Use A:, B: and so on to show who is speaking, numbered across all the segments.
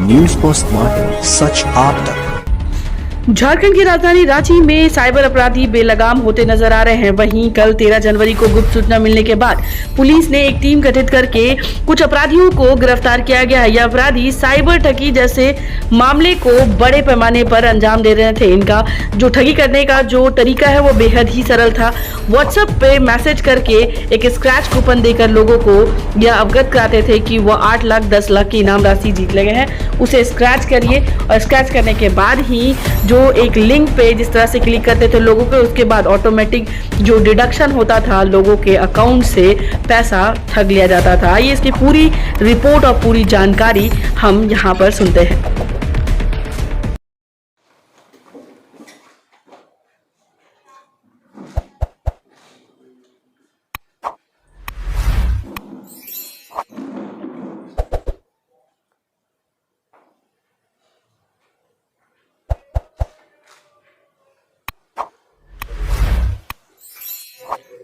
A: News post smart, सच आप तक।
B: झारखंड की राजधानी रांची में साइबर अपराधी बेलगाम होते नजर आ रहे हैं। वहीं कल 13 जनवरी को गुप्त सूचना मिलने के बाद पुलिस ने एक टीम गठित करके कुछ अपराधियों को गिरफ्तार किया गया है। यह अपराधी साइबर ठगी जैसे मामले को बड़े पैमाने पर अंजाम दे रहे थे। इनका जो ठगी करने का जो तरीका है वो बेहद ही सरल था। व्हाट्सएप पे मैसेज करके एक स्क्रैच कूपन देकर लोगों को यह अवगत कराते थे कि वह 8 लाख 10 लाख की इनाम राशि जीत लगे हैं, उसे स्क्रैच करिए। और स्क्रैच करने के बाद ही जो एक लिंक पे जिस तरह से क्लिक करते थे लोगों के, उसके बाद ऑटोमेटिक जो डिडक्शन होता था लोगों के अकाउंट से पैसा ठग लिया जाता था। आइए इसकी पूरी रिपोर्ट और पूरी जानकारी हम यहाँ पर सुनते हैं।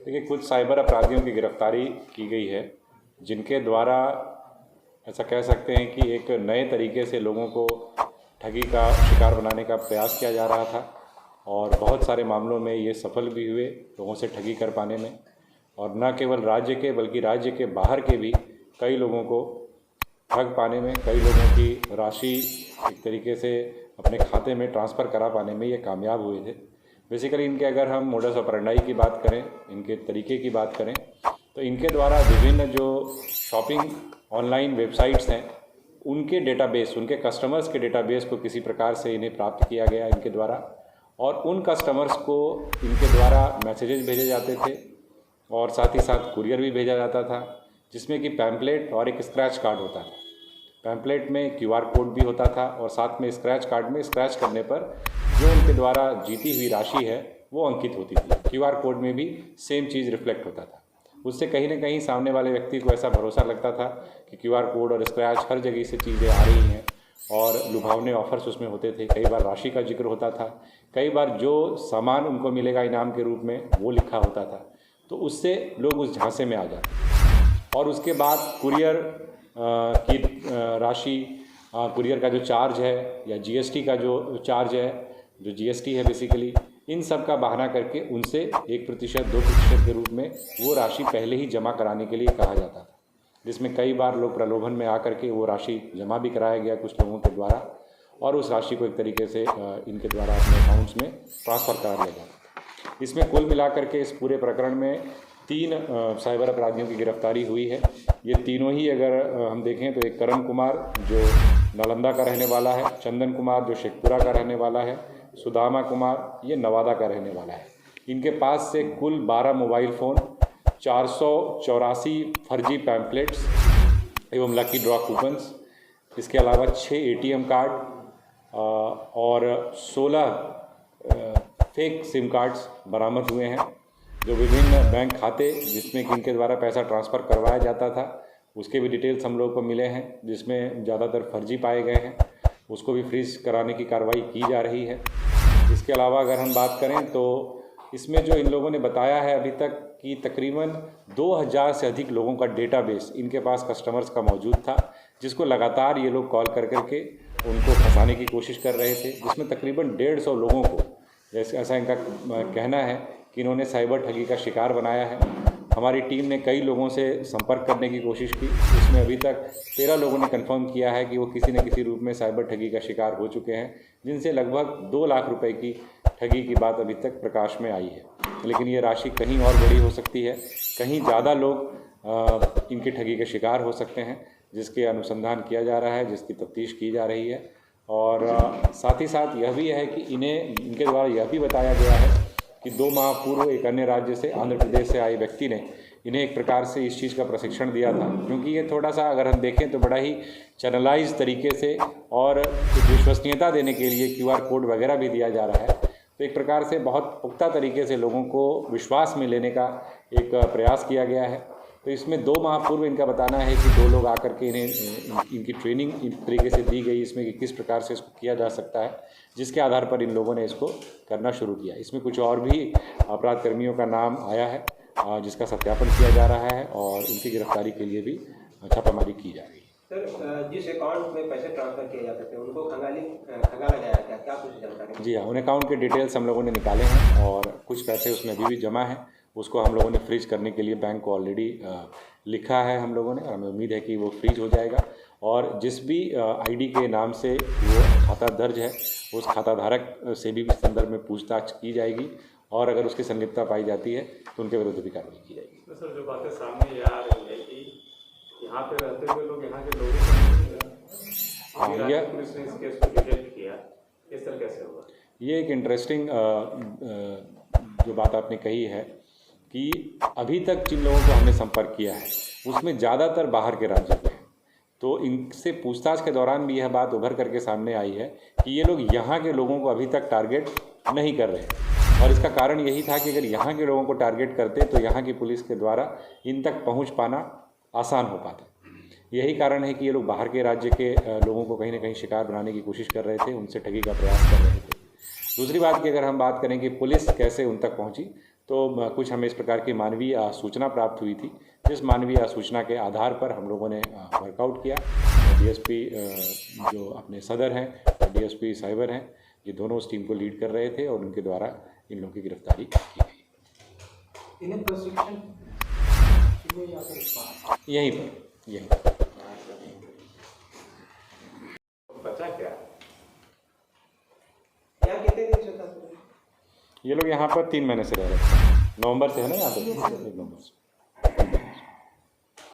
C: देखिए, कुछ साइबर अपराधियों की गिरफ्तारी की गई है, जिनके द्वारा ऐसा कह सकते हैं कि एक नए तरीके से लोगों को ठगी का शिकार बनाने का प्रयास किया जा रहा था। और बहुत सारे मामलों में ये सफल भी हुए लोगों से ठगी कर पाने में। और न केवल राज्य के बल्कि राज्य के बाहर के भी कई लोगों को ठग पाने में, कई लोगों की राशि एक तरीके से अपने खाते में ट्रांसफ़र करा पाने में ये कामयाब हुए थे। बेसिकली इनके अगर हम मोडस ऑपरेंडाई की बात करें, इनके तरीके की बात करें, तो इनके द्वारा विभिन्न जो शॉपिंग ऑनलाइन वेबसाइट्स हैं उनके डेटाबेस, उनके कस्टमर्स के डेटाबेस को किसी प्रकार से इन्हें प्राप्त किया गया इनके द्वारा। और उन कस्टमर्स को इनके द्वारा मैसेजेस भेजे जाते थे और साथ ही साथ कुरियर भी भेजा जाता था, जिसमें कि पैम्पलेट और एक स्क्रैच कार्ड होता था। पैम्पलेट में QR कोड भी होता था और साथ में स्क्रैच कार्ड में स्क्रैच करने पर जो उनके द्वारा जीती हुई राशि है वो अंकित होती थी। QR कोड में भी सेम चीज़ रिफ्लेक्ट होता था। उससे कहीं ना कहीं सामने वाले व्यक्ति को ऐसा भरोसा लगता था कि QR कोड और स्क्रैच हर जगह से चीज़ें आ रही हैं और लुभावने ऑफर्स उसमें होते थे। कई बार राशि का जिक्र होता था, कई बार जो सामान उनको मिलेगा इनाम के रूप में वो लिखा होता था। तो उससे लोग उस झांसे में आ जाते। और उसके बाद कुरियर की राशि, कुरियर का जो चार्ज है या GST का जो चार्ज है, जो GST है बेसिकली, इन सब का बहाना करके उनसे 1% 2% के रूप में वो राशि पहले ही जमा कराने के लिए कहा जाता था, जिसमें कई बार लोग प्रलोभन में आकर के वो राशि जमा भी कराया गया कुछ लोगों के द्वारा और उस राशि को एक तरीके से इनके द्वारा अपने अकाउंट्स में ट्रांसफ़र करा लिया जाता। इसमें कुल मिलाकर के इस पूरे प्रकरण में 3 साइबर अपराधियों की गिरफ्तारी हुई है। ये तीनों ही अगर हम देखें तो एक करण कुमार जो नालंदा का रहने वाला है, चंदन कुमार जो शेखपुरा का रहने वाला है, सुदामा कुमार ये नवादा का रहने वाला है। इनके पास से कुल 12 मोबाइल फ़ोन, 484 फर्जी पैम्पलेट्स एवं लकी ड्रॉ कूपन्स, इसके अलावा 6 ATM कार्ड और 16 फेक सिम कार्ड्स बरामद हुए हैं। जो विभिन्न बैंक खाते जिसमें कि इनके द्वारा पैसा ट्रांसफ़र करवाया जाता था उसके भी डिटेल्स हम लोगों को मिले हैं, जिसमें ज़्यादातर फर्जी पाए गए हैं। उसको भी फ्रीज कराने की कार्रवाई की जा रही है। इसके अलावा अगर हम बात करें तो इसमें जो इन लोगों ने बताया है अभी तक कि तकरीबन 2000 से अधिक लोगों का डेटाबेस इनके पास कस्टमर्स का मौजूद था, जिसको लगातार ये लोग कॉल कर करके उनको फंसाने की कोशिश कर रहे थे, जिसमें तकरीबन 150 लोगों को, जैसे ऐसा इनका कहना है कि इन्होंने साइबर ठगी का शिकार बनाया है। हमारी टीम ने कई लोगों से संपर्क करने की कोशिश की, इसमें अभी तक 13 लोगों ने कंफर्म किया है कि वो किसी न किसी रूप में साइबर ठगी का शिकार हो चुके हैं, जिनसे लगभग 2 लाख रुपए की ठगी की बात अभी तक प्रकाश में आई है। लेकिन ये राशि कहीं और बड़ी हो सकती है, कहीं ज़्यादा लोग इनकी ठगी के शिकार हो सकते हैं, जिसके अनुसंधान किया जा रहा है, जिसकी तफ्तीश की जा रही है। और साथ ही साथ यह भी है कि इनके द्वारा यह भी बताया गया है कि 2 माह पूर्व एक अन्य राज्य से, आंध्र प्रदेश से आए व्यक्ति ने इन्हें एक प्रकार से इस चीज़ का प्रशिक्षण दिया था, क्योंकि ये थोड़ा सा अगर हम देखें तो बड़ा ही चैनलाइज तरीके से और एक विश्वसनीयता देने के लिए QR कोड वगैरह भी दिया जा रहा है। तो एक प्रकार से बहुत पुख्ता तरीके से लोगों को विश्वास में लेने का एक प्रयास किया गया है। तो इसमें 2 माह पूर्व इनका बताना है कि 2 लोग आकर के इनकी ट्रेनिंग इस तरीके से दी गई इसमें कि किस प्रकार से इसको किया जा सकता है, जिसके आधार पर इन लोगों ने इसको करना शुरू किया। इसमें कुछ और भी अपराध कर्मियों का नाम आया है जिसका सत्यापन किया जा रहा है और उनकी गिरफ्तारी के लिए भी छापामारी की जा रही है।
D: सर, जिस अकाउंट में पैसे ट्रांसफर किए जाते थे उनको खंगाला गया क्या क्या कुछ जानकारी?
C: जी हाँ, उन अकाउंट के डिटेल्स हम लोगों ने निकाले हैं और कुछ पैसे उसमें अभी भी जमा हैं। उसको हम लोगों ने फ्रीज करने के लिए बैंक को ऑलरेडी लिखा है हम लोगों ने, और हमें उम्मीद है कि वो फ्रीज हो जाएगा। और जिस भी आईडी के नाम से वो खाता दर्ज है उस खाता धारक से भी इस संदर्भ में पूछताछ की जाएगी, और अगर उसकी संलिप्तता पाई जाती है तो उनके विरुद्ध भी कार्रवाई की जाएगी।
E: तो सर, जो बातें सामने ये आ रही है कि यहाँ पे रहते हुए लोग यहाँ के लोगों को
C: यह
E: पुलिस ने इस केस को डिटेक्ट किया, इस तरह कैसे होगा?
C: ये एक इंटरेस्टिंग जो बात आपने कही है कि अभी तक जिन लोगों को हमने संपर्क किया है उसमें ज़्यादातर बाहर के राज्य के हैं। तो इनसे पूछताछ के दौरान भी यह बात उभर करके सामने आई है कि ये लोग यहाँ के लोगों को अभी तक टारगेट नहीं कर रहे हैं, और इसका कारण यही था कि अगर यहाँ के लोगों को टारगेट करते तो यहाँ की पुलिस के द्वारा इन तक पहुँच पाना आसान हो पाता। यही कारण है कि ये लोग बाहर के राज्य के लोगों को कहीं ना कहीं शिकार बनाने की कोशिश कर रहे थे, उनसे ठगी का प्रयास कर रहे थे। दूसरी बात की अगर हम बात करें कि पुलिस कैसे उन तक पहुंची, तो कुछ हमें इस प्रकार की मानवीय सूचना प्राप्त हुई थी, जिस मानवीय सूचना के आधार पर हम लोगों ने वर्कआउट किया। डीएसपी जो अपने सदर हैं और डीएसपी साइबर हैं, ये दोनों उस टीम को लीड कर रहे थे और उनके द्वारा इन लोगों की गिरफ्तारी की गई।
D: इन्हें प्रशिक्षण
C: यहीं पर
E: बचा क्या?
D: यहाँ कितने दिन से था?
C: ये लोग यहाँ पर 3 महीने से रह रहे हैं। नवंबर से है ना यहाँ पे, 1 नवंबर से।